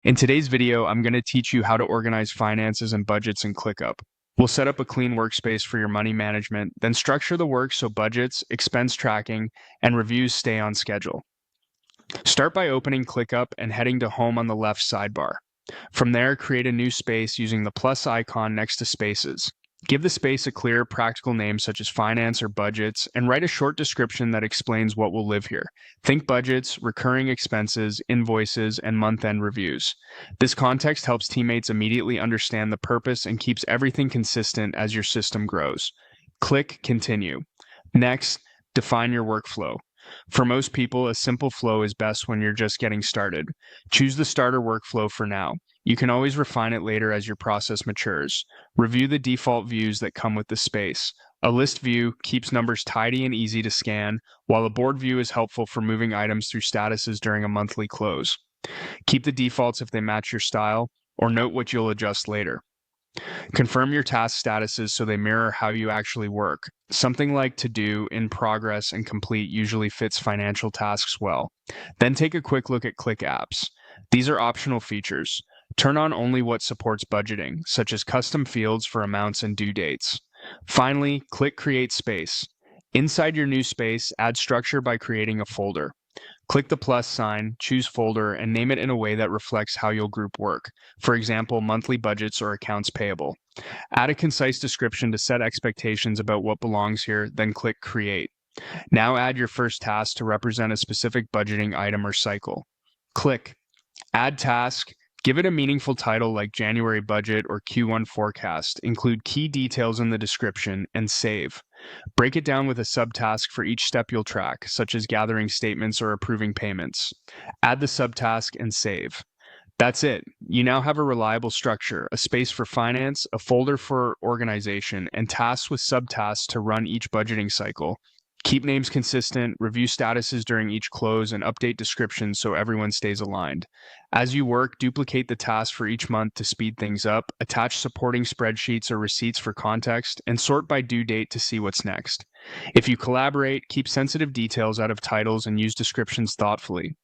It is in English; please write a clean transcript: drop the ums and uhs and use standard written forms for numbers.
In today's video, I'm going to teach you how to organize finances and budgets in ClickUp. We'll set up a clean workspace for your money management, then structure the work so budgets, expense tracking, and reviews stay on schedule. Start by opening ClickUp and heading to Home on the left sidebar. From there, create a new space using the plus icon next to Spaces. Give the space a clear, practical name such as finance or budgets, and write a short description that explains what will live here. Think budgets, recurring expenses, invoices, and month-end reviews. This context helps teammates immediately understand the purpose and keeps everything consistent as your system grows. Click Continue. Next, define your workflow. For most people, a simple flow is best when you're just getting started. Choose the starter workflow for now. You can always refine it later as your process matures. Review the default views that come with the space. A list view keeps numbers tidy and easy to scan, while a board view is helpful for moving items through statuses during a monthly close. Keep the defaults if they match your style, or note what you'll adjust later. Confirm your task statuses so they mirror how you actually work. Something like to do, in progress, and complete usually fits financial tasks well. Then take a quick look at Click Apps. These are optional features. Turn on only what supports budgeting, such as custom fields for amounts and due dates. Finally, click Create Space. Inside your new space, add structure by creating a folder. Click the plus sign, choose folder, and name it in a way that reflects how you'll group work. For example, monthly budgets or accounts payable. Add a concise description to set expectations about what belongs here, then click Create. Now add your first task to represent a specific budgeting item or cycle. Click Add Task. Give it a meaningful title like January Budget or Q1 Forecast. Include key details in the description and save. Break it down with a subtask for each step you'll track, such as gathering statements or approving payments. Add the subtask and save. That's it. You now have a reliable structure, a space for finance, a folder for organization, and tasks with subtasks to run each budgeting cycle. Keep names consistent, review statuses during each close, and update descriptions so everyone stays aligned. As you work, duplicate the tasks for each month to speed things up, attach supporting spreadsheets or receipts for context, and sort by due date to see what's next. If you collaborate, keep sensitive details out of titles and use descriptions thoughtfully.